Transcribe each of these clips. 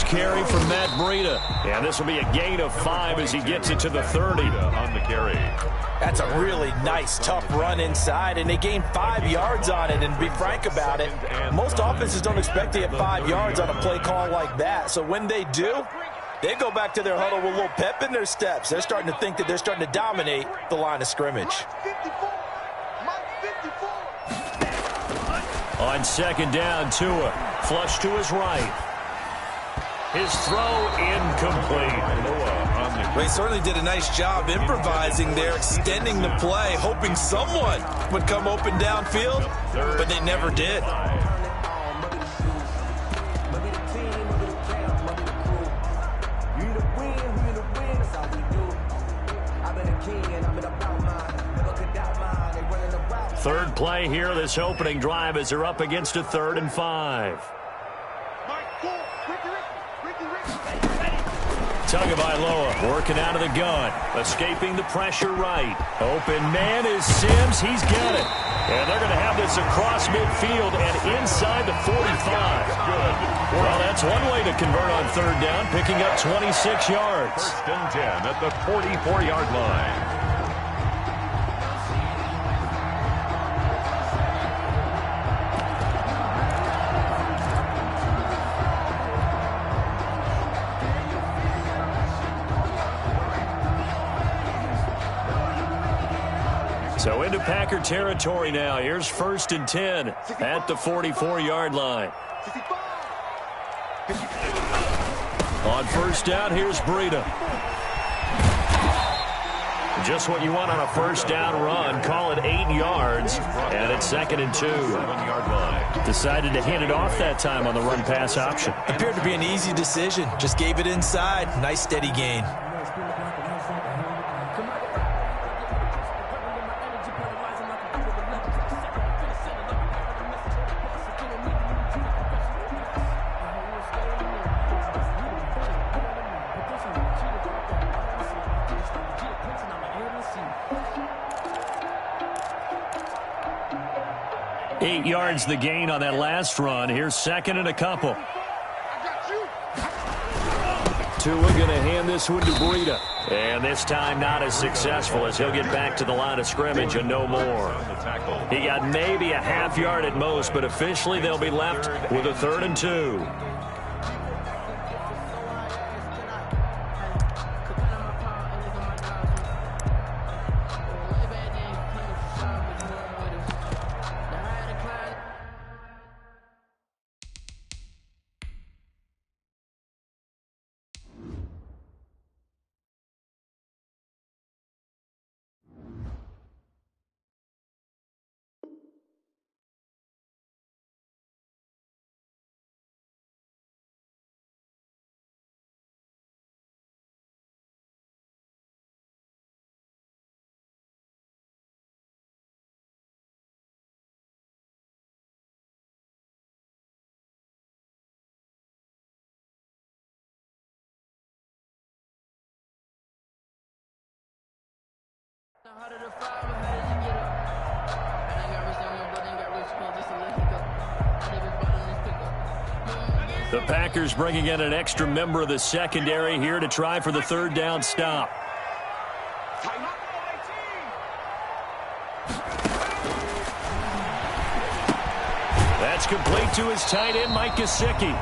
carry from Matt Breida. And this will be a gain of 5 as he gets it to the 30. On the carry. That's a really nice, tough run inside, and they gained 5 yards on it. And to be frank about it, most offenses don't expect to get 5 yards on a play call like that. So when they do, they go back to their huddle with a little pep in their steps. They're starting to think that they're starting to dominate the line of scrimmage. On second down, Tua. Flush to his right. His throw incomplete. They certainly did a nice job improvising there, extending the play, hoping someone would come open downfield, but they never did. Third play here, this opening drive as they're up against a 3rd and 5. Tagovailoa working out of the gun, escaping the pressure right. Open man is Sims. He's got it. And they're going to have this across midfield and inside the 45. Well, that's one way to convert on 3rd down, picking up 26 yards. 1st and 10 at the 44-yard line. So into Packer territory now. Here's 1st and 10 at the 44-yard line. On 1st down, here's Breida. Just what you want on a 1st down run. Call it 8 yards, and it's 2nd and 2. 7-yard line. Decided to hand it off that time on the run-pass option. Appeared to be an easy decision. Just gave it inside. Nice, steady gain. Yards the gain on that last run. Here's 2nd and a couple. Tua going to hand this one to Breida. And this time not as successful as he'll get back to the line of scrimmage and no more. He got maybe a half yard at most, but officially they'll be left with a 3rd and 2. The Packers bringing in an extra member of the secondary here to try for the 3rd down stop. That's complete to his tight end, Mike Gesicki.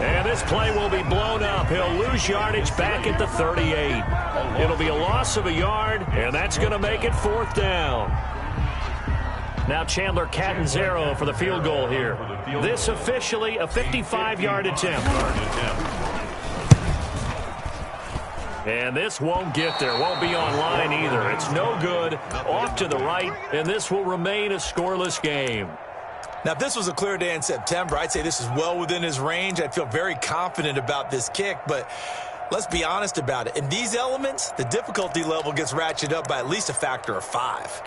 And this play will be blown up. He'll lose yardage back at the 38. It'll be a loss of a yard, and that's going to make it 4th down. Now Chandler Catanzaro for the field goal here. This officially a 55-yard attempt. And this won't get there. Won't be on line either. It's no good. Off to the right, and this will remain a scoreless game. Now, if this was a clear day in September, I'd say this is well within his range. I'd feel very confident about this kick, but let's be honest about it. In these elements, the difficulty level gets ratcheted up by at least a factor of 5.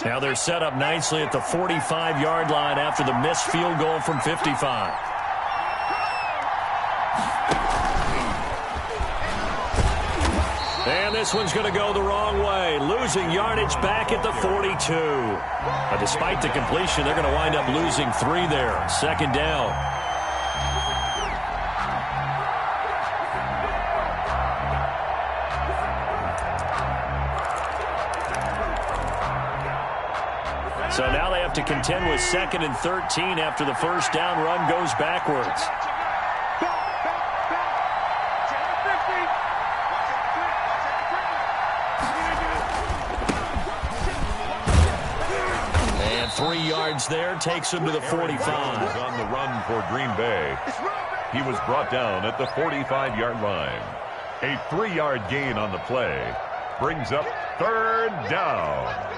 Now they're set up nicely at the 45-yard line after the missed field goal from 55. And this one's going to go the wrong way, losing yardage back at the 42. Despite the completion, they're going to wind up losing 3 there. 2nd down. have to contend with 2nd and 13 after the first down run goes backwards. And 3 yards there takes him to the 45. On the run for Green Bay. He was brought down at the 45-yard line. A 3-yard gain on the play brings up 3rd down.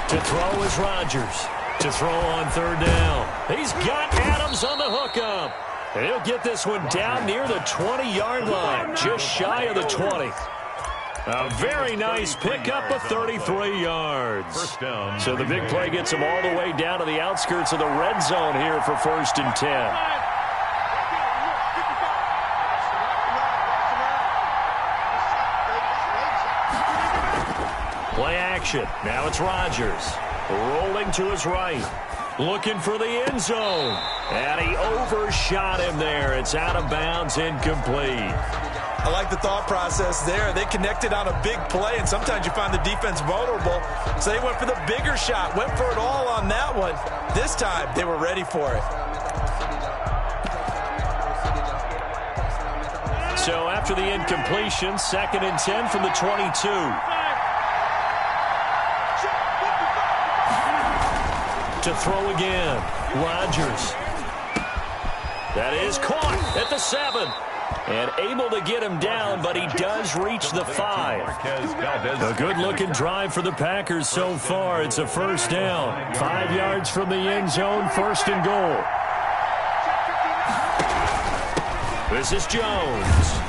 To throw is Rodgers. To throw on 3rd down. He's got Adams on the hookup. And he'll get this one down near the 20-yard line, just shy of the 20. A very nice pickup of 33 yards. First down. So the big play gets him all the way down to the outskirts of the red zone here for 1st and 10. Play action. Now it's Rodgers. Rolling to his right. Looking for the end zone. And he overshot him there. It's out of bounds, incomplete. I like the thought process there. They connected on a big play, and sometimes you find the defense vulnerable. So they went for the bigger shot, went for it all on that one. This time, they were ready for it. So after the incompletion, 2nd and 10 from the 22. To throw again, Rodgers. That is caught at the 7. And able to get him down, but he does reach the 5. A good-looking drive for the Packers so far. It's a 1st down. 5 yards from the end zone, 1st and goal. This is Jones.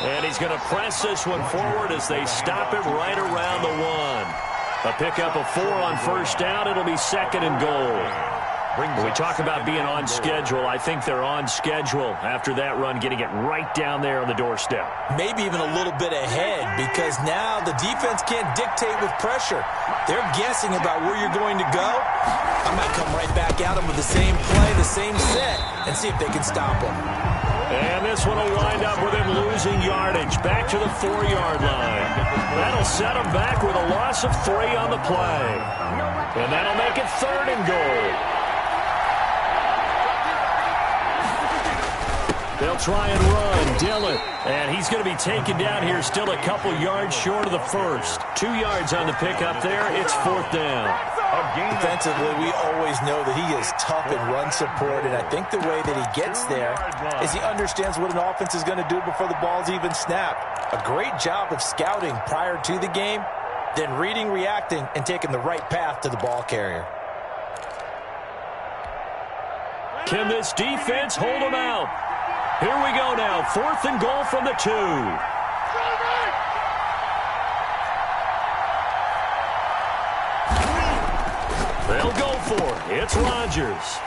And he's going to press this one forward as they stop it right around the 1. A pickup of 4 on 1st down. It'll be 2nd and goal. When we talk about being on schedule, I think they're on schedule after that run, getting it right down there on the doorstep. Maybe even a little bit ahead, because now the defense can't dictate with pressure. They're guessing about where you're going to go. I might come right back at them with the same play, the same set, and see if they can stop them. And this one will wind up with him losing yardage back to the 4-yard line. That'll set him back with a loss of 3 on the play. And that'll make it 3rd and goal. They'll try and run. Dillon. And he's going to be taken down here, still a couple yards short of the 1st. 2 yards on the pickup there. It's 4th down. Defensively, we always know that he is tough in run support, and I think the way that he gets there is he understands what an offense is going to do before the ball's even snapped. A great job of scouting prior to the game, then reading, reacting, and taking the right path to the ball carrier. Can this defense hold him out? Here we go now, 4th and goal from the 2. They'll go for it. It's Rodgers.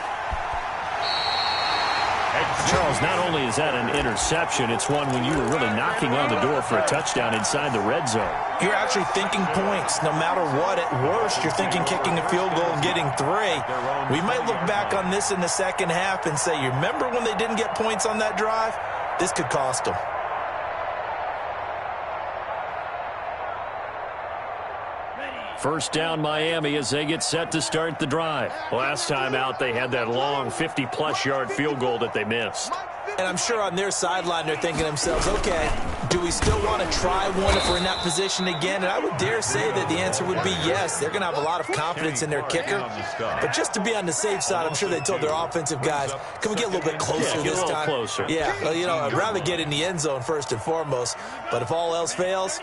Charles, not only is that an interception, it's one when you were really knocking on the door for a touchdown inside the red zone. You're actually thinking points. No matter what, at worst, you're thinking kicking a field goal and getting 3. We might look back on this in the second half and say, you remember when they didn't get points on that drive? This could cost them. First down Miami as they get set to start the drive. Last time out, they had that long 50-plus yard field goal that they missed. And I'm sure on their sideline they're thinking to themselves, okay, do we still want to try one if we're in that position again? And I would dare say that the answer would be yes. They're going to have a lot of confidence in their kicker. But just to be on the safe side, I'm sure they told their offensive guys, can we get a little bit closer this time? Closer. Yeah, well, you know, I'd rather get in the end zone first and foremost. But if all else fails,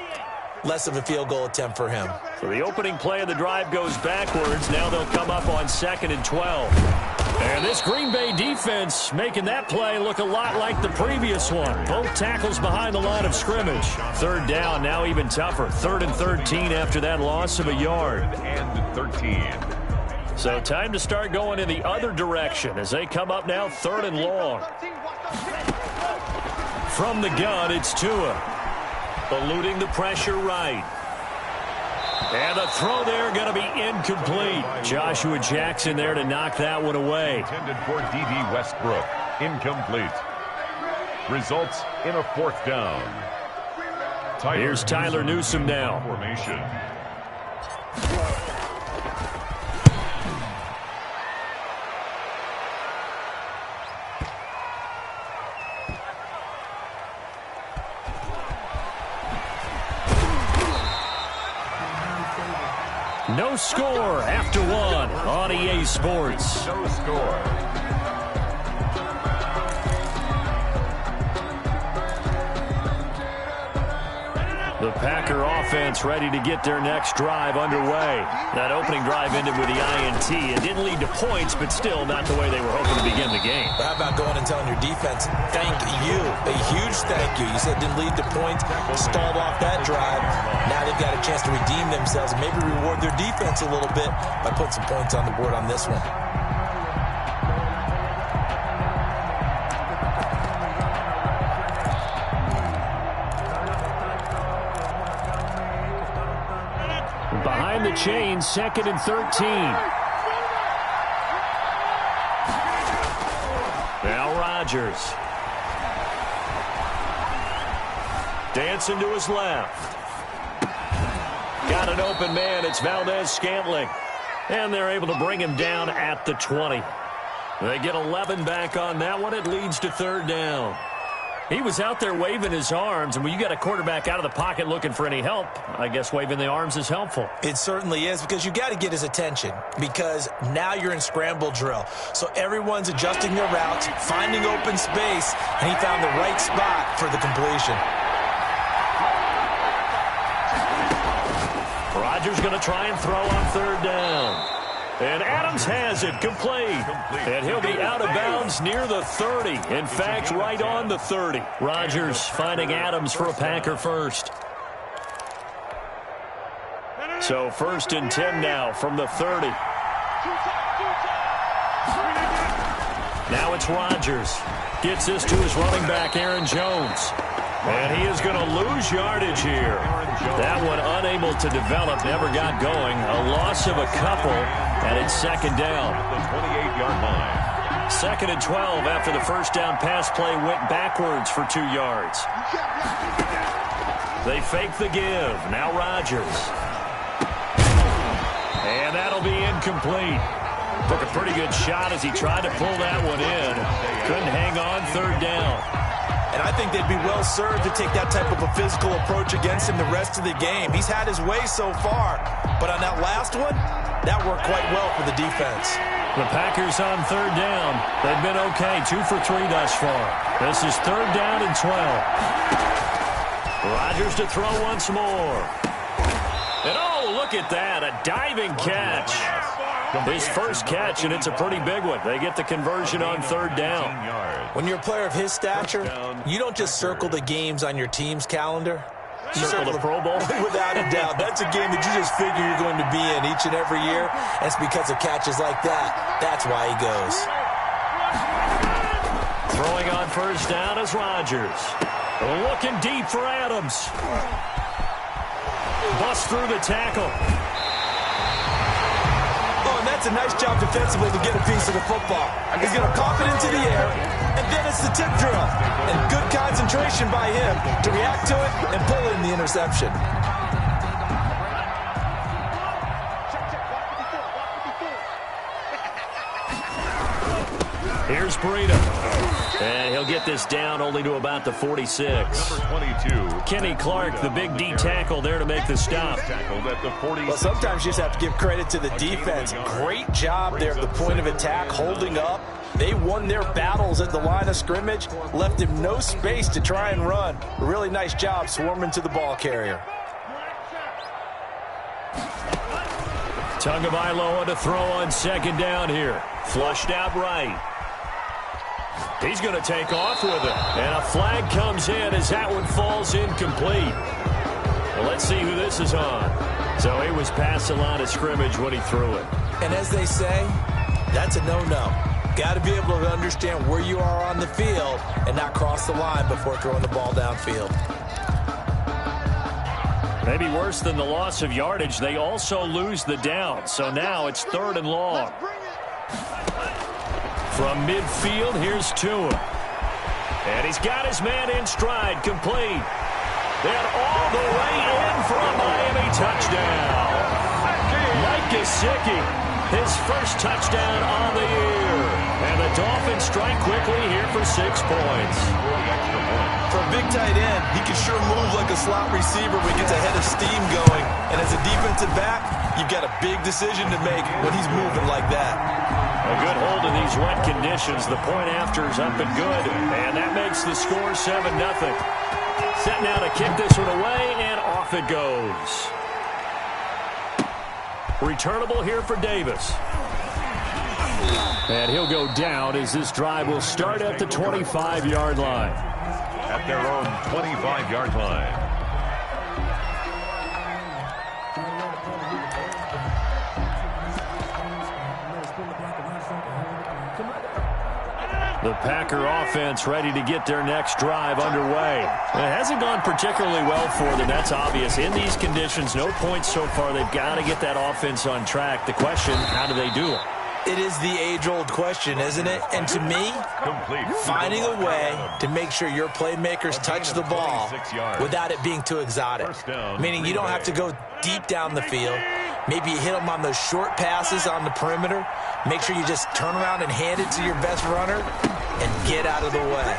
less of a field goal attempt for him. So the opening play of the drive goes backwards. Now they'll come up on 2nd and 12. And this Green Bay defense making that play look a lot like the previous one. Both tackles behind the line of scrimmage. 3rd down, now even tougher. 3rd and 13 after that loss of a yard. And 13. So time to start going in the other direction as they come up now 3rd and long. From the gun, it's Tua. Eluding the pressure right. And the throw there going to be incomplete. Joshua Jackson there to knock that one away. Intended for D.D. Westbrook. Incomplete. Results in a 4th down. Here's Tyler Newsome now. Formation. No score after 1 on EA Sports. No score. The Packer offense ready to get their next drive underway. That opening drive ended with the INT. It didn't lead to points, but still not the way they were hoping to begin the game. How about going and telling your defense, thank you, a huge thank you. You said it didn't lead to points, stalled off that drive. Now they've got a chance to redeem themselves and maybe reward their defense a little bit by putting some points on the board on this one. Behind the chain, 2nd and 13. Now Rodgers. Dancing to his left. Got an open man. It's Valdez-Scantling. And they're able to bring him down at the 20. They get 11 back on that one. It leads to 3rd down. He was out there waving his arms, and when you got a quarterback out of the pocket looking for any help, I guess waving the arms is helpful. It certainly is, because you got to get his attention, because now you're in scramble drill. So everyone's adjusting their routes, finding open space, and he found the right spot for the completion. Rodgers going to try and throw on 3rd down. And Adams has it complete. And he'll be out of bounds near the 30. In fact, right on the 30. Rodgers finding Adams for a Packer first. So 1st and 10 now from the 30. Now it's Rodgers. Gets this to his running back, Aaron Jones. And he is going to lose yardage here. That one unable to develop, never got going. A loss of a couple, and it's 2nd down. The 28-yard line. 2nd and 12 after the first down pass play went backwards for 2 yards. They fake the give. Now Rodgers. And that'll be incomplete. Took a pretty good shot as he tried to pull that one in. Couldn't hang on 3rd down. And I think they'd be well served to take that type of a physical approach against him the rest of the game. He's had his way so far. But on that last one, that worked quite well for the defense. The Packers on 3rd down. They've been okay, 2 for 3 thus far. This is 3rd down and 12. Rodgers to throw once more. And oh, look at that, a diving catch. His first catch, and it's a pretty big one. They get the conversion on 3rd down. When you're a player of his stature, you don't just circle the games on your team's calendar. You circle the Pro Bowl? Without a doubt. That's a game that you just figure you're going to be in each and every year. And it's because of catches like that. That's why he goes. Throwing on 1st down is Rodgers. Looking deep for Adams. Bust through the tackle. That's a nice job defensively to get a piece of the football. He's going to pop it into the air, and then it's the tip drill. And good concentration by him to react to it and pull in the interception. Here's Breida. And he'll get this down only to about the 46. Number 22. Kenny Clark, the big D tackle there to make the stop. Tackled at the 46. Well, sometimes you just have to give credit to the defense. Great job there at the point of attack, holding up. They won their battles at the line of scrimmage, left him no space to try and run. A really nice job swarming to the ball carrier. Tagovailoa to throw on 2nd down here. Flushed out right. He's going to take off with it. And a flag comes in as that one falls incomplete. Well, let's see who this is on. So he was past the line of scrimmage when he threw it. And as they say, that's a no-no. Got to be able to understand where you are on the field and not cross the line before throwing the ball downfield. Maybe worse than the loss of yardage, they also lose the down. So now it's 3rd and long. From midfield, here's Tua. And he's got his man in stride, complete. And all the way in for a Miami touchdown. Mike Gesicki, his first touchdown on the year. And the Dolphins strike quickly here for 6 points. For a big tight end, he can sure move like a slot receiver when he gets a head of steam going. And as a defensive back, you've got a big decision to make when he's moving like that. A good hold in these wet conditions. The point after is up and good. And that makes the score 7-0. Set now to kick this one away, and off it goes. Returnable here for Davis. And he'll go down as this drive will start at the 25-yard line. At their own 25-yard line. The Packer offense ready to get their next drive underway. It hasn't gone particularly well for them. That's obvious. In these conditions, no points so far. They've got to get that offense on track. The question, how do they do it? It is the age-old question, isn't it? And to me, finding a way to make sure your playmakers touch the ball without it being too exotic. Meaning you don't have to go deep down the field. Maybe you hit them on those short passes on the perimeter. Make sure you just turn around and hand it to your best runner and get out of the way.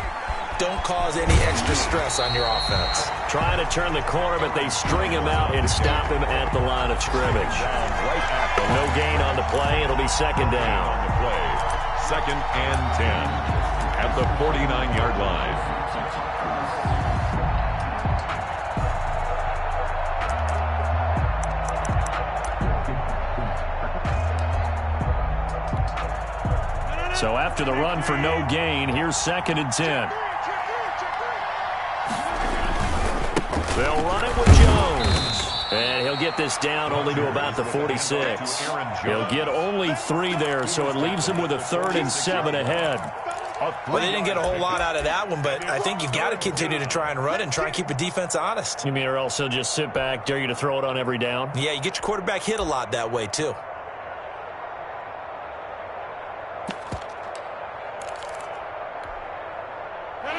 Don't cause any extra stress on your offense. Trying to turn the corner, but they string him out and stop him at the line of scrimmage. No gain on the play. It'll be 2nd down. On the play, 2nd and 10 at the 49-yard line. So after the run for no gain, here's 2nd and 10. They'll run it with Jones. And he'll get this down only to about the 46. He'll get only 3 there, so it leaves him with a 3rd and 7 ahead. Well, they didn't get a whole lot out of that one, but I think you got to continue to try and run and try and keep the defense honest. You mean or else he'll just sit back, dare you to throw it on every down? Yeah, you get your quarterback hit a lot that way, too.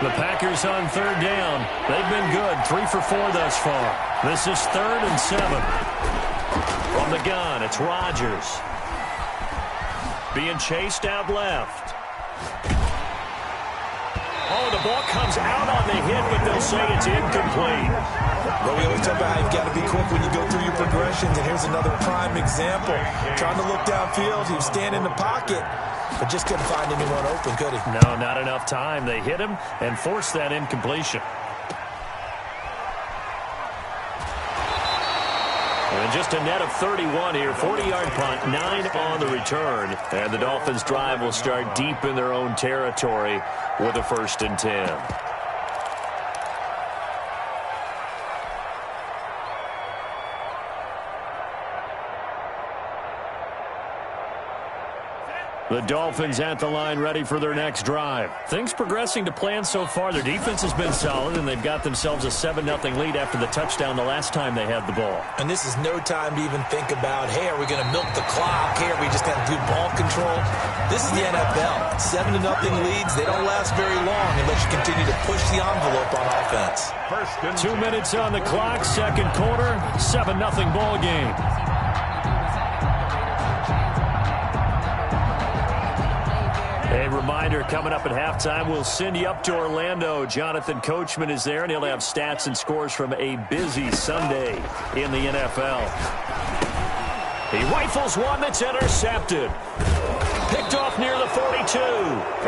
The Packers on 3rd down. They've been good, 3 for 4 thus far. This is 3rd and 7. From the gun, it's Rodgers. Being chased out left. Oh, the ball comes out on the hit, but they'll say it's incomplete. Well, we always talk about how you've got to be quick when you go through your progressions, and here's another prime example. Trying to look downfield, he was standing in the pocket, but just couldn't find anyone open, could he? No, not enough time. They hit him and forced that incompletion. And just a net of 31 here. 40-yard punt, 9 on the return. And the Dolphins drive will start deep in their own territory with a 1st and 10. The Dolphins at the line ready for their next drive. Things progressing to plan so far. Their defense has been solid, and they've got themselves a 7-0 lead after the touchdown the last time they had the ball. And this is no time to even think about, hey, are we going to milk the clock? Hey, are we just going to do ball control? This is the NFL. 7-0 leads, they don't last very long unless you continue to push the envelope on offense. 2 minutes on the clock, 2nd quarter, 7-0 ball game. A reminder, coming up at halftime, we'll send you up to Orlando. Jonathan Coachman is there, and he'll have stats and scores from a busy Sunday in the NFL. He rifles one that's intercepted. Picked off near the 42.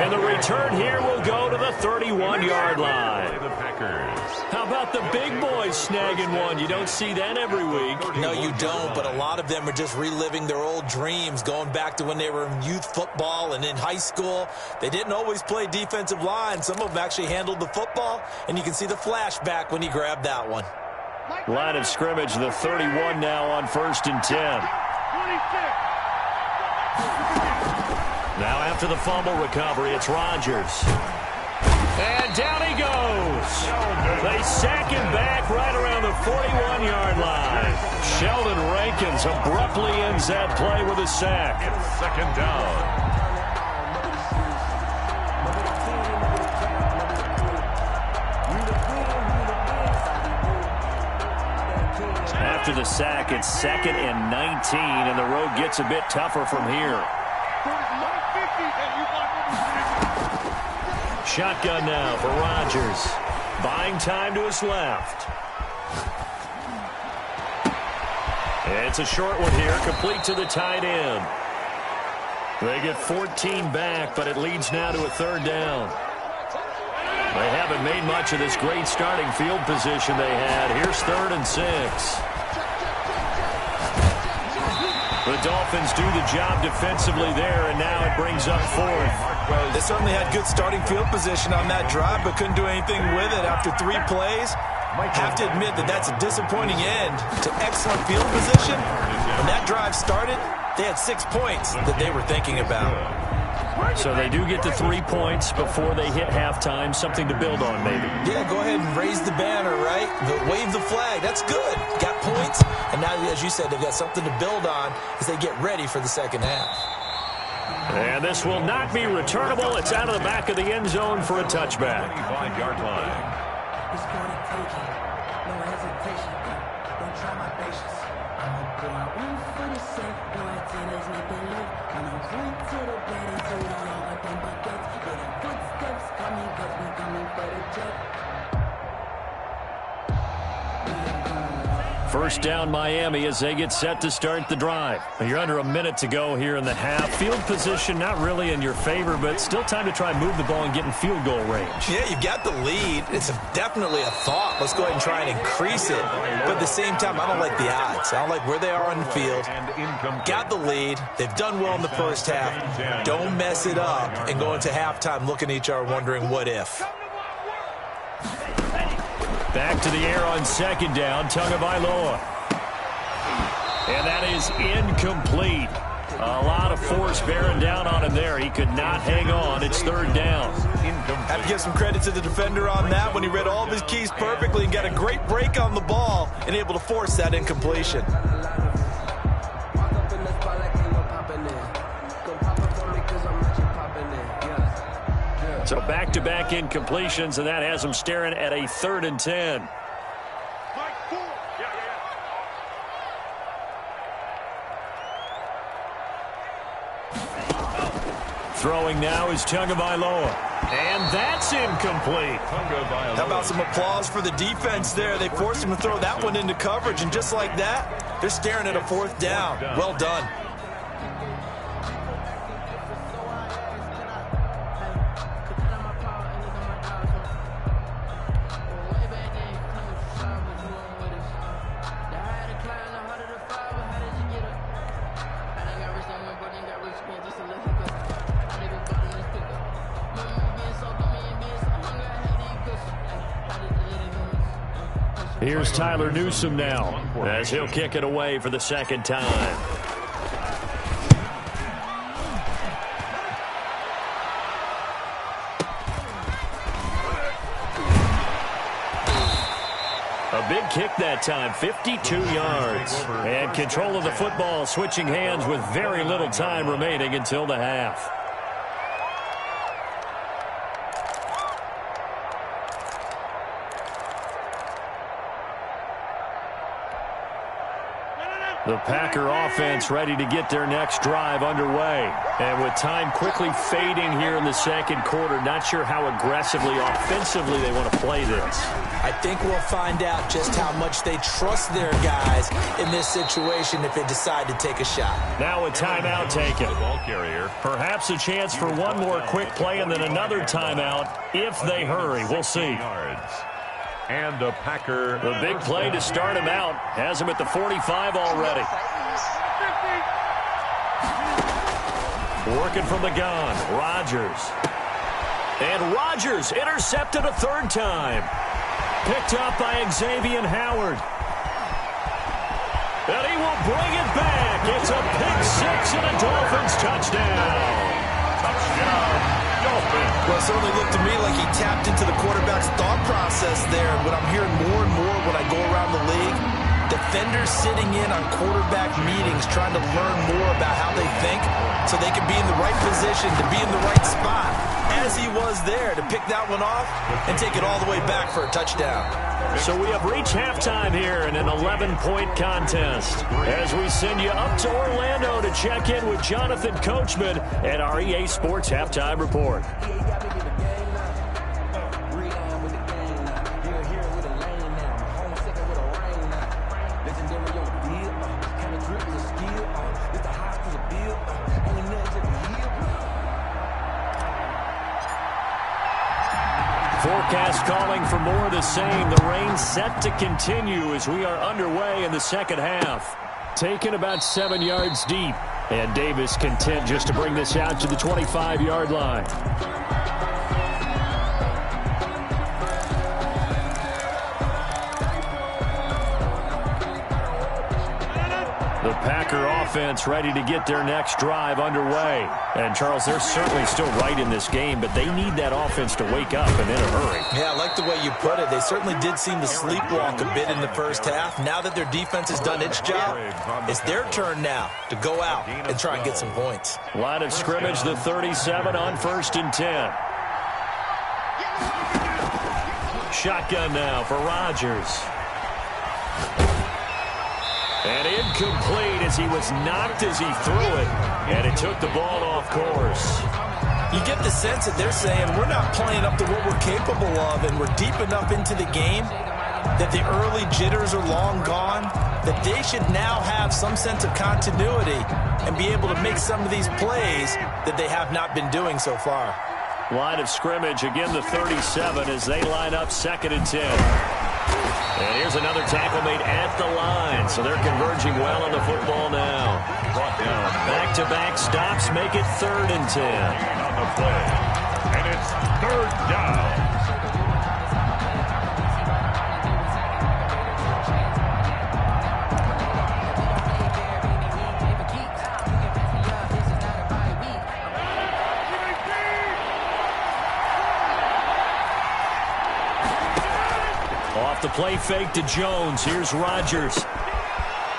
And the return here will go to the 31-yard line. The Packers. How about the big boys snagging one? You don't see that every week. No, you don't, but a lot of them are just reliving their old dreams, going back to when they were in youth football and in high school. They didn't always play defensive line. Some of them actually handled the football, and you can see the flashback when he grabbed that one. Line of scrimmage, the 31 now on 1st and 10. 26. Now after the fumble recovery, it's Rodgers. And down he goes. They sack him back right around the 41-yard line. Sheldon Rankins abruptly ends that play with a sack. It's second down. After the sack, it's 2nd and 19, and the road gets a bit tougher from here. Shotgun now for Rodgers. Buying time to his left. It's a short one here, complete to the tight end. They get 14 back, but it leads now to a 3rd down. They haven't made much of this great starting field position they had. Here's 3rd and 6. The Dolphins do the job defensively there, and now it brings up 4th. Well, they certainly had good starting field position on that drive, but couldn't do anything with it after 3 plays. Have to admit that that's a disappointing end to excellent field position. When that drive started, they had 6 points that they were thinking about. So they do get the 3 points before they hit halftime, something to build on maybe. Yeah, go ahead and raise the banner, right? Wave the flag. That's good. Got points, and now, as you said, they've got something to build on as they get ready for the second half. And this will not be returnable. It's out of the back of the end zone for a touchback. 25-yard line. First down Miami as they get set to start the drive. You're under a minute to go here in the half. Field position not really in your favor, but still time to try and move the ball and get in field goal range. Yeah, you've got the lead. It's definitely a thought. Let's go ahead and try and increase it. But at the same time, I don't like the odds. I don't like where they are on the field. Got the lead. They've done well in the first half. Don't mess it up and go into halftime looking at each other wondering what if. Back to the air on 2nd down, Tagovailoa. And that is incomplete. A lot of force bearing down on him there. He could not hang on. It's 3rd down. Have to give some credit to the defender on that when he read all of his keys perfectly and got a great break on the ball and able to force that incompletion. So back-to-back incompletions, and that has them staring at a 3rd and 10. Throwing now is Tagovailoa. And that's incomplete. How about some applause for the defense there? They forced him to throw that one into coverage, and just like that, they're staring at a 4th down. Well done. Here's Tyler Newsome now as he'll kick it away for the 2nd time. A big kick that time, 52 yards. And control of the football switching hands with very little time remaining until the half. The Packer offense ready to get their next drive underway. And with time quickly fading here in the 2nd quarter, not sure how aggressively, offensively they want to play this. I think we'll find out just how much they trust their guys in this situation if they decide to take a shot. Now a timeout taken. Ball carrier. Perhaps a chance for one more quick play and then another timeout if they hurry. We'll see. Yards. And a Packer. The big play to start him out has him at the 45 already. Working from the gun, Rodgers. And Rodgers intercepted a 3rd time. Picked up by Xavier Howard. And he will bring it back. It's a pick 6 and a Dolphins touchdown. Touchdown, Dolphins. Well, it certainly looked to me like he tapped into the quarterback's thought process there. What I'm hearing more and more when I go around the league, defenders sitting in on quarterback meetings trying to learn more about how they think so they can be in the right position to be in the right spot, as he was there to pick that one off and take it all the way back for a touchdown. So we have reached halftime here in an 11-point contest as we send you up to Orlando to check in with Jonathan Coachman at our EA Sports Halftime Report. Forecast calling for more of the same. The rain set to continue as we are underway in the second half. Taken about 7 yards deep. And Davis content just to bring this out to the 25-yard line. The Packer offense ready to get their next drive underway. And, Charles, they're certainly still right in this game, but they need that offense to wake up and in a hurry. Yeah, I like the way you put it. They certainly did seem to sleepwalk a bit in the first half. Now that their defense has done its job, it's their turn now to go out and try and get some points. Line of scrimmage, the 37 on 1st and 10. Shotgun now for Rodgers. And incomplete as he was knocked as he threw it. And it took the ball off course. You get the sense that they're saying we're not playing up to what we're capable of, and we're deep enough into the game that the early jitters are long gone, that they should now have some sense of continuity and be able to make some of these plays that they have not been doing so far. Line of scrimmage, again the 37 as they line up 2nd and 10. And here's another tackle made at the line. So they're converging well on the football now. Brought down. Back-to-back stops make it 3rd and 10. On the play. And it's 3rd down. Off the play fake to Jones. Here's Rodgers.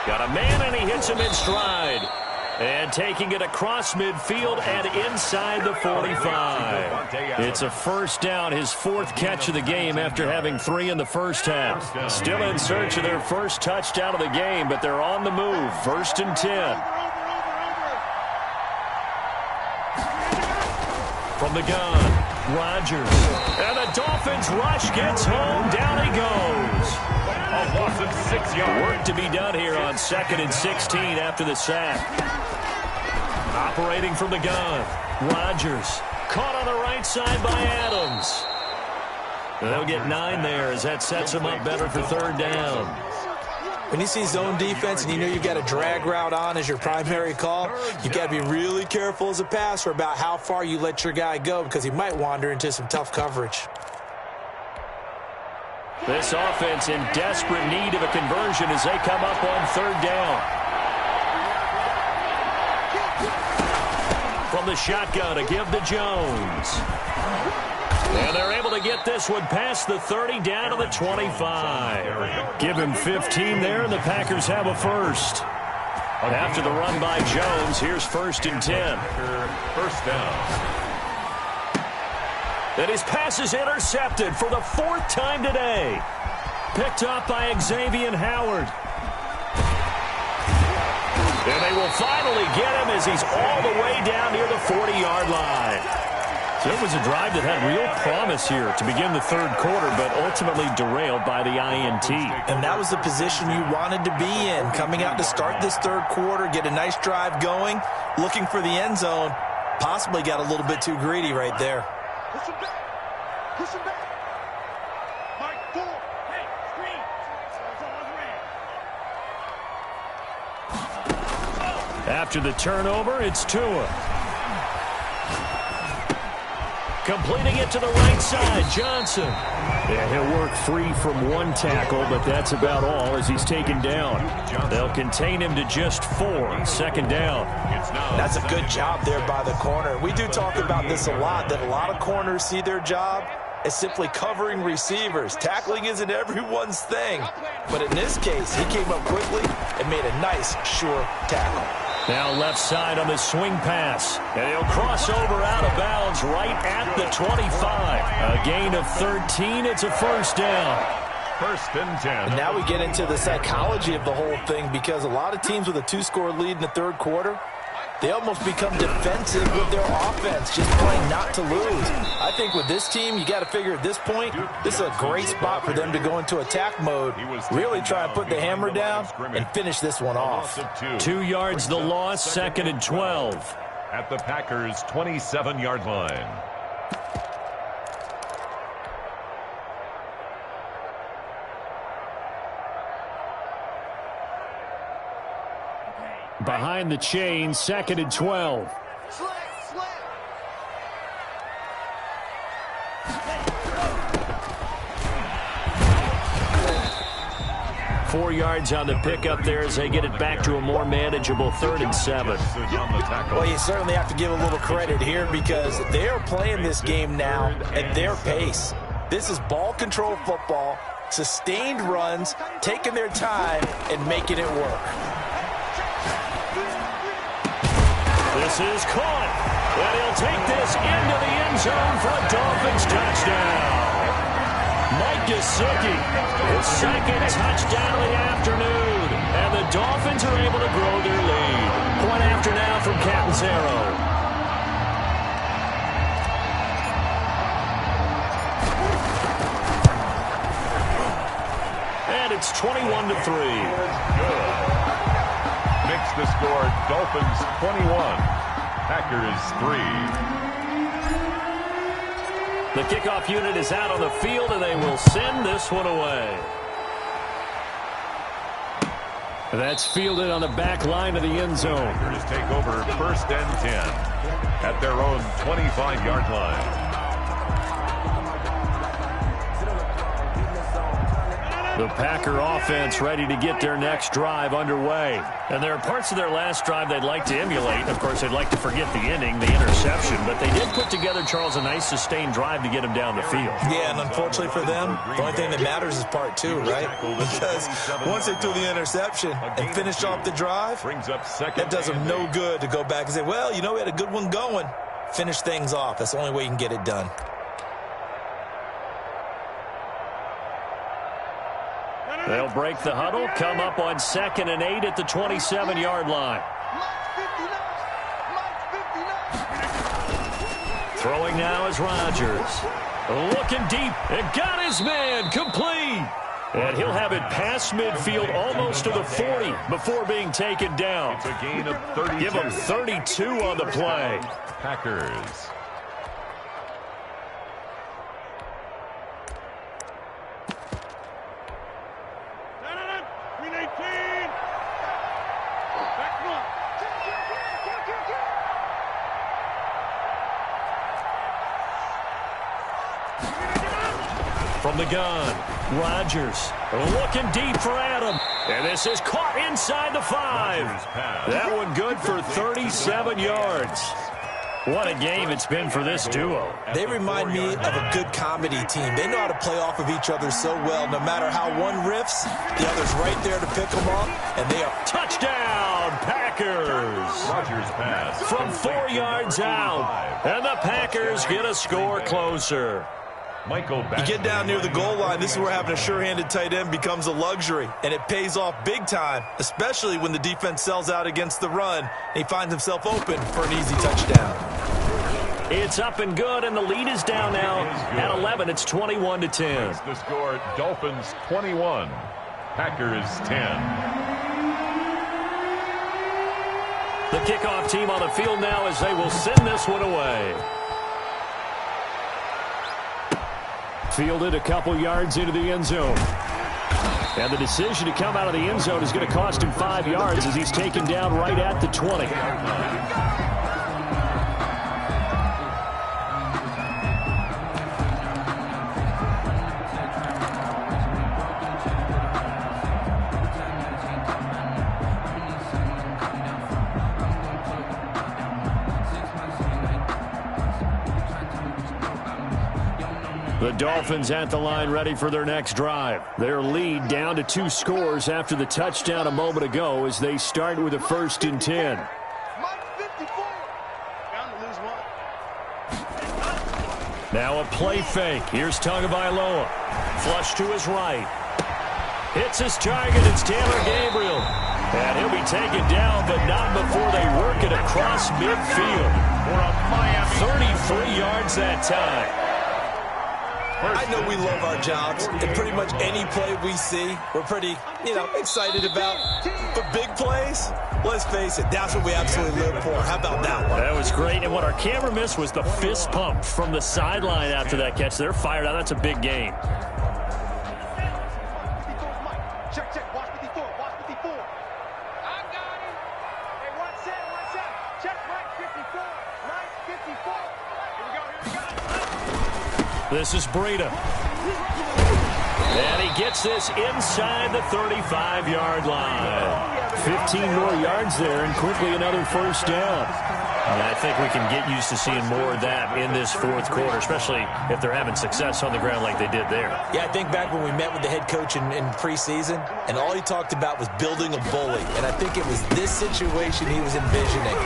Got a man, and he hits him in stride. And taking it across midfield and inside the 45. It's a 1st down, his 4th catch of the game after having 3 in the first half. Still in search of their first touchdown of the game, but they're on the move. 1st and 10. From the gun. Rodgers. And the Dolphins rush gets home. Down he goes. A loss of 6 yards. Work to be done here on 2nd and 16 after the sack. Operating from the gun. Rodgers. Caught on the right side by Adams. They'll get 9 there as that sets them up better for 3rd down. When you see zone defense and you know you've got a drag route on as your primary call, you've got to be really careful as a passer about how far you let your guy go because he might wander into some tough coverage. This offense in desperate need of a conversion as they come up on 3rd down. From the shotgun to give to Jones. And they're able to get this one past the 30 down to the 25. Give him 15 there, and the Packers have a first. After the run by Jones, here's 1st and 10. 1st down. And his pass is intercepted for the 4th time today. Picked up by Xavier Howard. And they will finally get him as he's all the way down near the 40-yard line. So it was a drive that had real promise here to begin the 3rd quarter, but ultimately derailed by the INT. And that was the position you wanted to be in, coming out to start this 3rd quarter, get a nice drive going, looking for the end zone. Possibly got a little bit too greedy right there. Push him back. Push him back. Mike, 4. Hey, screen. After the turnover, it's Tua. Completing it to the right side, Johnson. Yeah, he'll work free from one tackle, but that's about all as he's taken down. They'll contain him to just 4. Second down. That's a good job there by the corner. We do talk about this a lot, that a lot of corners see their job as simply covering receivers. Tackling isn't everyone's thing. But in this case, he came up quickly and made a nice, sure tackle. Now left side on the swing pass. And he'll cross over out of bounds right at the 25. A gain of 13. It's a first down. First and 10. And now we get into the psychology of the whole thing, because a lot of teams with a 2-score lead in the third quarter, they almost become defensive with their offense, just playing not to lose. I think with this team, you got to figure at this point, this is a great spot for them to go into attack mode, really try and put the hammer down and finish this one off. 2 yards the loss, second and 12. At the Packers' 27-yard line. Behind the chain, second and 12. 4 yards on the pickup there as they get it back to a more manageable 3rd and 7. Well, you certainly have to give a little credit here, because they're playing this game now at their pace. This is ball control football, sustained runs, taking their time and making it work. This is caught, and he'll take this into the end zone for a Dolphins touchdown. Mike Gesicki, his second touchdown of the afternoon, and the Dolphins are able to grow their lead. Point after now from Catanzaro. And it's 21-3. Makes the score Dolphins 21, Packers 3. The kickoff unit is out on the field, and they will send this one away. That's fielded on the back line of the end zone. Packers take over first and 10 at their own 25-yard line. The Packer offense ready to get their next drive underway. And there are parts of their last drive they'd like to emulate. Of course, they'd like to forget the inning, the interception. But they did put together, Charles, a nice sustained drive to get them down the field. Yeah, and unfortunately for them, the only thing that matters is part 2, right? Because once they threw the interception and finished off the drive, that does them no good to go back and say, well, you know, we had a good one going. Finish things off. That's the only way you can get it done. They'll break the huddle, come up on 2nd and 8 at the 27-yard line. Throwing now is Rodgers. Looking deep, and got his man, complete. And he'll have it past midfield almost to the 40 before being taken down. It's a gain of 32. Give him 32 on the play. Packers. From the gun, Rodgers looking deep for Adam. And this is caught inside the 5. That one good for 37 yards. What a game it's been for this duo. They remind me of a good comedy team. They know how to play off of each other so well. No matter how one riffs, the other's right there to pick them up. And they are... Touchdown, Packers. Rodgers pass. From 4 yards out. And the Packers get a score closer. You get down near the goal line, this is where having a sure-handed tight end becomes a luxury, and it pays off big time, especially when the defense sells out against the run, and he finds himself open for an easy touchdown. It's up and good, and the lead is down now at 11. It's 21-10. The score, Dolphins 21, Packers 10. The kickoff team on the field now as they will send this one away. Fielded a couple yards into the end zone. And the decision to come out of the end zone is going to cost him 5 yards as he's taken down right at the 20. The Dolphins at the line ready for their next drive. Their lead down to 2 scores after the touchdown a moment ago as they start with a 1st and 10. Now a play fake. Here's Tagovailoa. Flush to his right. Hits his target. It's Taylor Gabriel. And he'll be taken down, but not before they work it across midfield. For a Miami 33 yards that time. I know we love our jobs, and pretty much any play we see, we're pretty, excited about. But big plays, let's face it, that's what we absolutely live for. How about that one? That was great, and what our camera missed was the fist pump from the sideline after that catch. They're fired out. That's a big game. Check, check. Watch 54. Watch 54. I got it. Hey, one set. Check right 54. Right 54. Here we go. This is Breida. And he gets this inside the 35-yard line. 15 more yards there and quickly another 1st down. And I think we can get used to seeing more of that in this 4th quarter, especially if they're having success on the ground like they did there. Yeah, I think back when we met with the head coach in preseason, and all he talked about was building a bully. And I think it was this situation he was envisioning.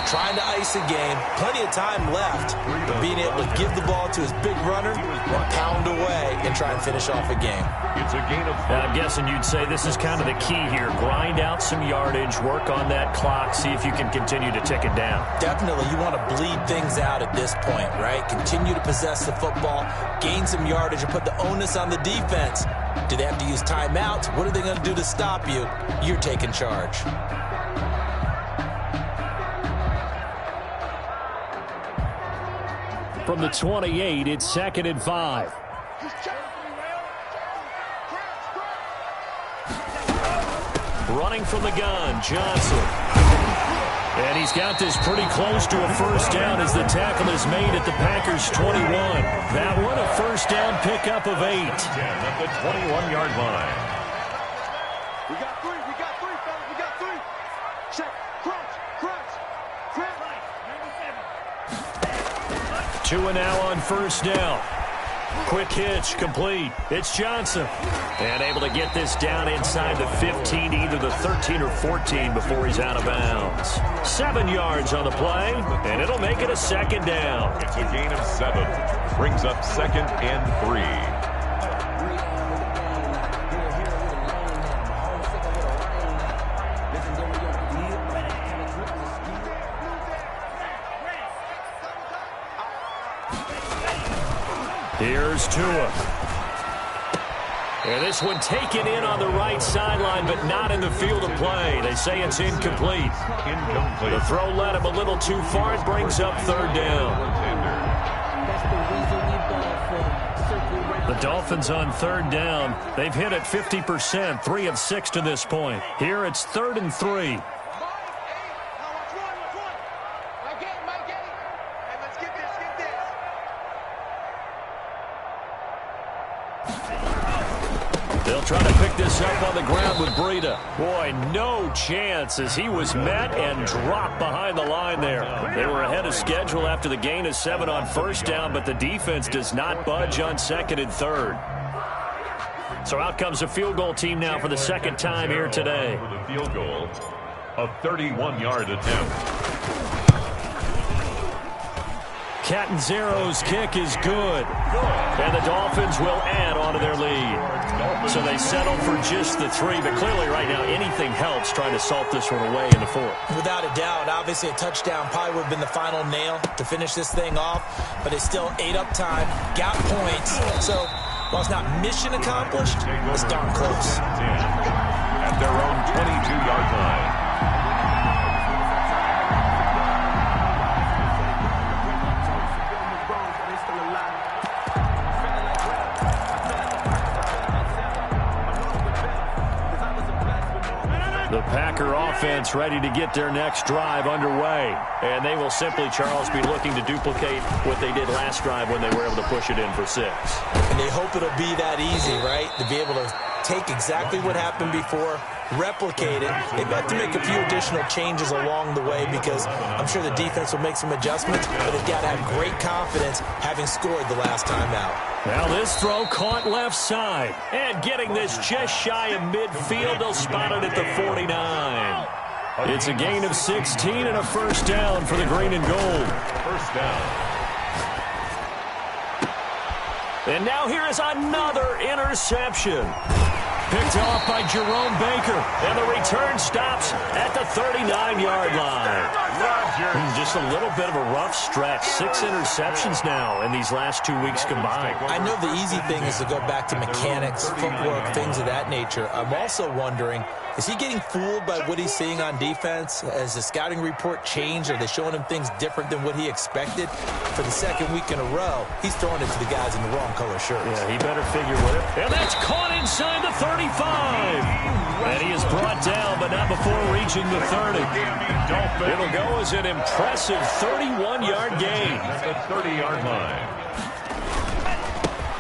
Trying to ice a game, plenty of time left, but being able to give the ball to his big runner and pound away and try and finish off a game. It's a gain of 4. And I'm guessing you'd say this is kind of the key here. Grind out some yardage, work on that clock, see if you can continue to tick it down. Definitely, you want to bleed things out at this point, right? Continue to possess the football, gain some yardage, and put the onus on the defense. Do they have to use timeouts? What are they going to do to stop you? You're taking charge. From the 28, it's 2nd and 5. Running from the gun, Johnson. And he's got this pretty close to a 1st down as the tackle is made at the Packers' 21. That one a 1st down pickup of 8. 10 at the 21-yard line. We got 3, fellas. We got 3. Check. Crunch. 2 and now on 1st down. Quick hitch, complete. It's Johnson. And able to get this down inside the 15, either the 13 or 14 before he's out of bounds. 7 yards on the play, and it'll make it a 2nd down. It's a gain of 7. Brings up 2nd and 3. Here's Tua. And this one taken in on the right sideline, but not in the field of play. They say it's incomplete. The throw led him a little too far. It brings up 3rd down. The Dolphins on 3rd down. They've hit it 50%, 3 of 6 to this point. Here it's 3rd and 3. They'll try to pick this up on the ground with Breida. Boy, no chance as he was met and dropped behind the line there. They were ahead of schedule after the gain of 7 on 1st down, but the defense does not budge on 2nd and 3rd. So out comes a field goal team now for the 2nd time here today. For the field goal, a 31-yard attempt. Catanzaro's kick is good. And the Dolphins will add on to their lead. So they settle for just the 3, but clearly right now anything helps trying to salt this one away in the 4th. Without a doubt, obviously a touchdown probably would have been the final nail to finish this thing off, but it's still ate up time, got points. So while it's not mission accomplished, it's darn close. At their own 22-yard line. The Packer offense ready to get their next drive underway. And they will simply, Charles, be looking to duplicate what they did last drive when they were able to push it in for 6. And they hope it'll be that easy, right? To be able to take exactly what happened before, replicate it. They have to make a few additional changes along the way because I'm sure the defense will make some adjustments, but they've got to have great confidence having scored the last time out. Now this throw caught left side. And getting this just shy of midfield, they'll spot it at the 49. It's a gain of 16 and a first down for the green and gold. First down. And now here is another interception. Picked off by Jerome Baker. And the return stops at the 39-yard line. Just a little bit of a rough stretch. 6 interceptions now in these last 2 weeks combined. I know the easy thing is to go back to mechanics, footwork, things of that nature. I'm also wondering, is he getting fooled by what he's seeing on defense? Has the scouting report changed? Are they showing him things different than what he expected? For the second week in a row, he's throwing it to the guys in the wrong color shirts. Yeah, he better figure what it. And that's caught inside the 35. And he is brought down, but not before reaching the 30. It'll go as an impressive 31-yard gain. At the 30-yard line.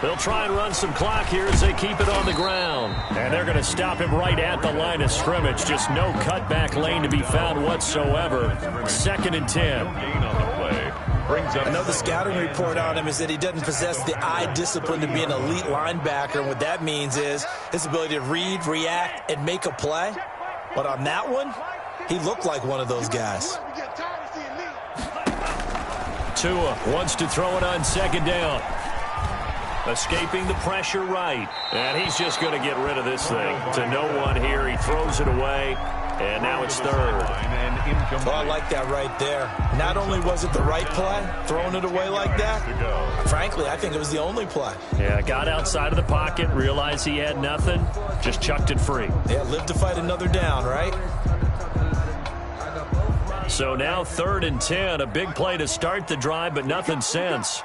They'll try and run some clock here as they keep it on the ground. And they're going to stop him right at the line of scrimmage. Just no cutback lane to be found whatsoever. 2nd and 10. Gain on the play. Brings up. I know the scouting report on him is that he doesn't possess the eye discipline to be an elite linebacker. And what that means is his ability to read, react, and make a play. But on that one, he looked like one of those guys. Tua wants to throw it on 2nd down. Escaping the pressure right. And he's just going to get rid of this thing. To no one here. He throws it away. And now it's 3rd. Oh, I like that right there. Not only was it the right play, throwing it away like that, frankly, I think it was the only play. Yeah, got outside of the pocket, realized he had nothing, just chucked it free. Yeah, live to fight another down, right? So now 3rd and 10, a big play to start the drive, but nothing since.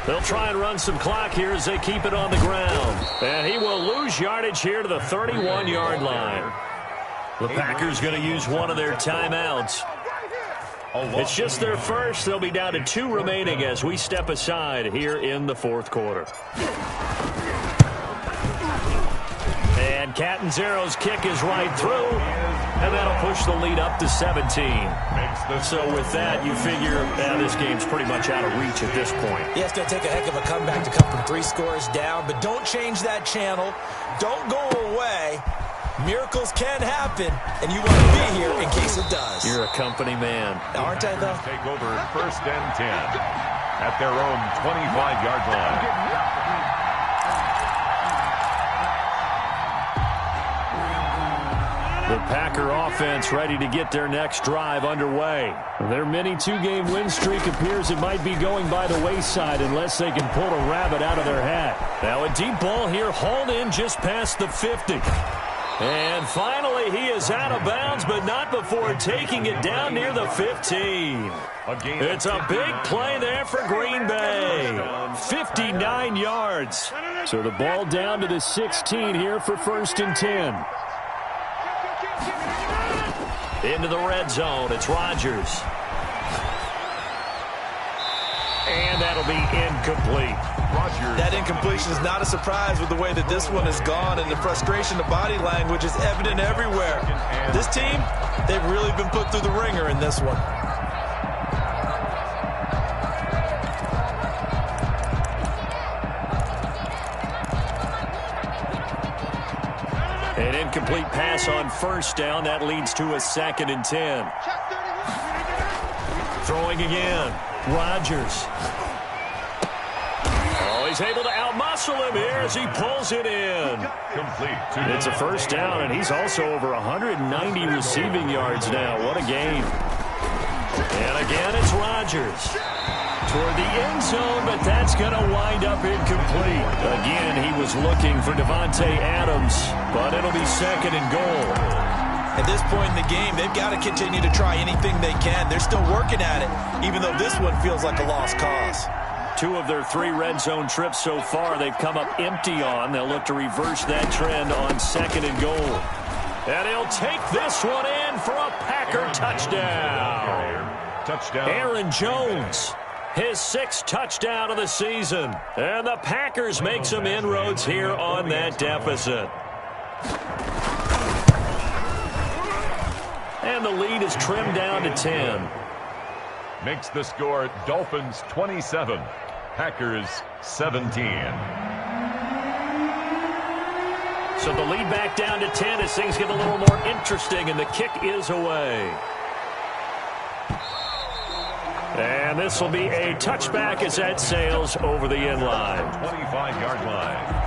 They'll try and run some clock here as they keep it on the ground. And he will lose yardage here to the 31-yard line. The Packers going to use one of their timeouts. It's just their first. They'll be down to 2 remaining as we step aside here in the 4th quarter. And Catanzaro's kick is right through. And that'll push the lead up to 17. So with that, you figure this game's pretty much out of reach at this point. Yeah, it's going to take a heck of a comeback to come from 3 scores down. But don't change that channel. Don't go away. Miracles can happen, and you want to be here in case it does. You're a company man. Aren't I, though? Take over 1st and 10 at their own 25-yard line. The Packer offense ready to get their next drive underway. Their mini 2-game win streak appears it might be going by the wayside unless they can pull a rabbit out of their hat. Now a deep ball here hauled in just past the 50. And finally he is out of bounds, but not before taking it down near the 15. It's a big play there for Green Bay. 59 yards. So the ball down to the 16 here for 1st and 10. Into the red zone, it's Rodgers. And that'll be incomplete. That incompletion is not a surprise with the way that this one has gone, and the frustration, the body language is evident everywhere. This team, they've really been put through the ringer in this one. An incomplete pass on 1st down. That leads to a 2nd and 10. Throwing again. Rodgers. Oh, he's able to outmuscle him here as he pulls it in. It's a 1st down, and he's also over 190 receiving yards now. What a game. And again, it's Rodgers. Toward the end zone, but that's going to wind up incomplete. Again, he was looking for Devontae Adams, but it'll be 2nd and goal. At this point in the game, they've got to continue to try anything they can. They're still working at it, even though this one feels like a lost cause. 2 of their 3 red zone trips so far, they've come up empty on. They'll look to reverse that trend on 2nd and goal. And he'll take this one in for a Packer touchdown. Aaron Jones. His 6th touchdown of the season. And the Packers make some inroads here on that deficit. And the lead is trimmed down to 10. Makes the score Dolphins 27, Packers 17. So the lead back down to 10 as things get a little more interesting, and the kick is away. And this will be a touchback as that sails over the end line. 25-yard line.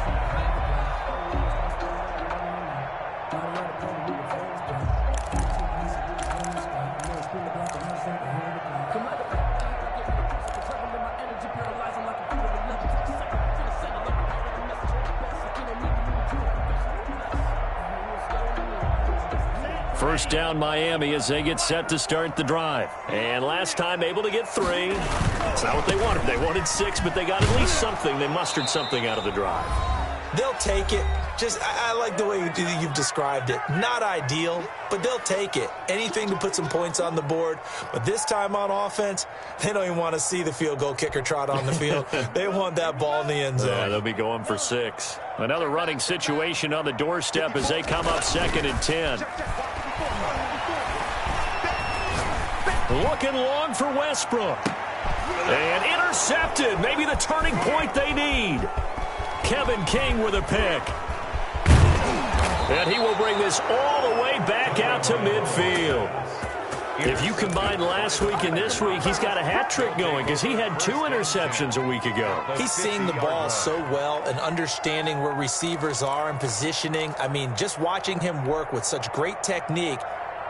First down Miami as they get set to start the drive. And last time able to get 3. That's not what they wanted. They wanted 6, but they got at least something. They mustered something out of the drive. They'll take it. I like the way you've described it. Not ideal, but they'll take it. Anything to put some points on the board. But this time on offense, they don't even want to see the field goal kicker trot on the field. They want that ball in the end zone. Yeah, they'll be going for 6. Another running situation on the doorstep as they come up 2nd and 10. Looking long for Westbrook. And intercepted. Maybe the turning point they need. Kevin King with a pick. And he will bring this all the way back out to midfield. If you combine last week and this week, he's got a hat trick going because he had 2 interceptions a week ago. He's seeing the ball so well and understanding where receivers are and positioning. I mean, just watching him work with such great technique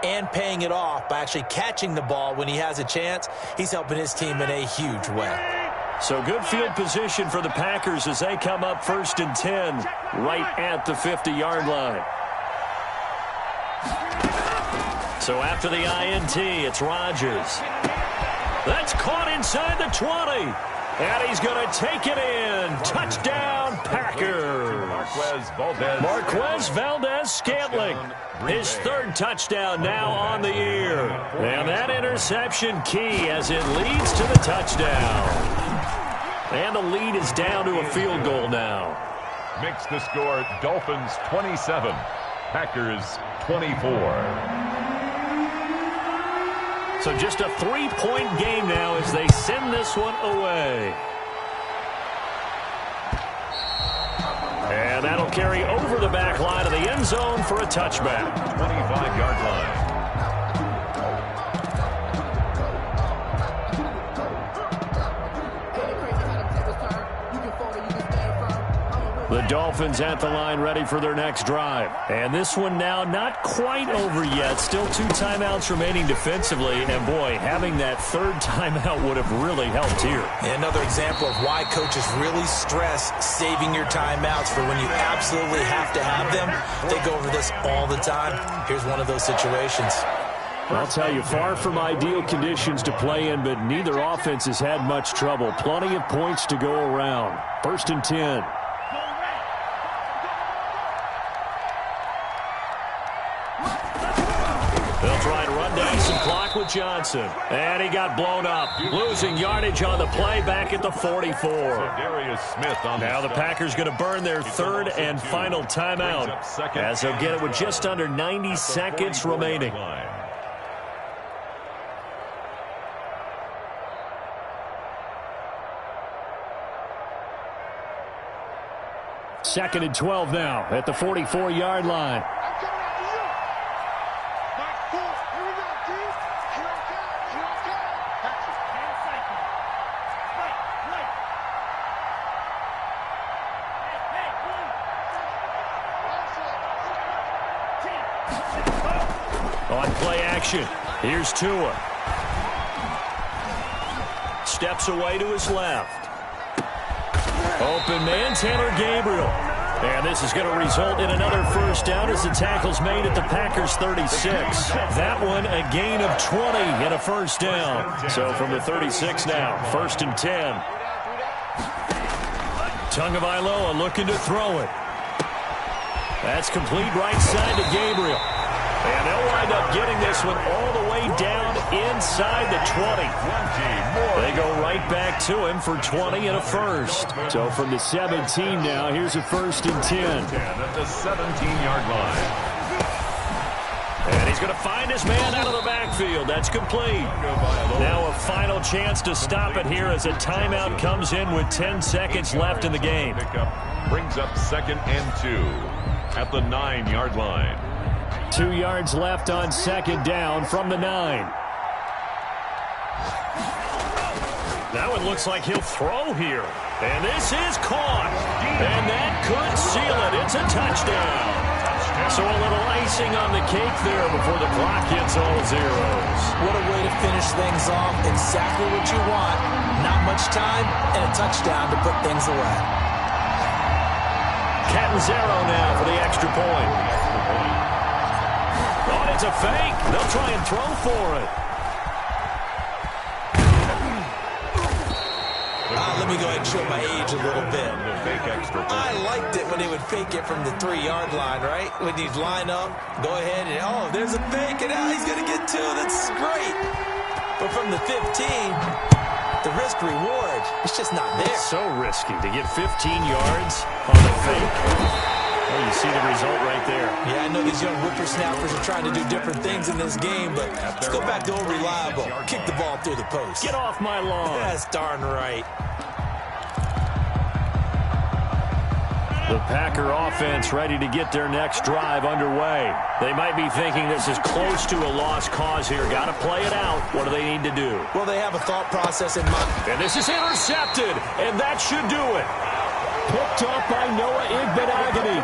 and paying it off by actually catching the ball when he has a chance, he's helping his team in a huge way. So good field position for the Packers as they come up 1st and 10 right at the 50-yard line. So after the INT, it's Rodgers. That's caught inside the 20. And he's going to take it in. Touchdown, Packers. Marquez Valdez-Scantling. His 3rd touchdown now on the year. And that interception key as it leads to the touchdown. And the lead is down to a field goal now. Makes the score Dolphins 27, Packers 24. So just a 3-point game now as they send this one away. And that'll carry over the back line of the end zone for a touchback. 25-yard line. The Dolphins at the line ready for their next drive. And this one now not quite over yet. Still 2 timeouts remaining defensively. And, boy, having that 3rd timeout would have really helped here. Another example of why coaches really stress saving your timeouts for when you absolutely have to have them. They go over this all the time. Here's one of those situations. I'll tell you, far from ideal conditions to play in, but neither offense has had much trouble. Plenty of points to go around. 1st and 10. They'll try to run down some clock with Johnson. And he got blown up. Losing yardage on the play back at the 44. Now the Packers going to burn their 3rd and final timeout as they'll get it with just under 90 seconds remaining. 2nd and 12 now at the 44-yard line. On play action, here's Tua. Steps away to his left. Open man, Taylor Gabriel. And this is going to result in another 1st down as the tackle's made at the Packers 36. That one a gain of 20 and a 1st down. So from the 36 now, 1st and 10. Tagovailoa looking to throw it. That's complete right side to Gabriel. And they'll wind up getting this one all the way down inside the 20. They go right back to him for 20 and a first. So from the 17 now, here's a 1st and 10. At the 17-yard line. And he's going to find his man out of the backfield. That's complete. Now a final chance to stop it here as a timeout comes in with 10 seconds left in the game. Brings up 2nd and 2 at the 9-yard line. 2 yards left on 2nd down from the 9. Now it looks like he'll throw here. And this is caught. And that could seal it. It's a touchdown. So a little icing on the cake there before the clock hits all zeros. What a way to finish things off. Exactly what you want. Not much time and a touchdown to put things away. Catanzaro now for the extra point. Oh, it's a fake. They'll try and throw for it. Let me go ahead and show my age a little bit. I liked it when they would fake it from the 3-yard line, right? When you'd line up, go ahead and, oh, there's a fake, and now he's going to get 2. That's great. But from the 15, the risk-reward, it's just not there. It's so risky to get 15 yards on the fake. Well, you see the result right there. Yeah, I know these young whippersnappers are trying to do different things in this game, but let's go back to old reliable. Kick the ball through the post. Get off my lawn. That's darn right. The Packer offense ready to get their next drive underway. They might be thinking this is close to a lost cause here. Got to play it out. What do they need to do? Well, they have a thought process in mind. And this is intercepted, and that should do it. Picked up by Noah Igbinoghene.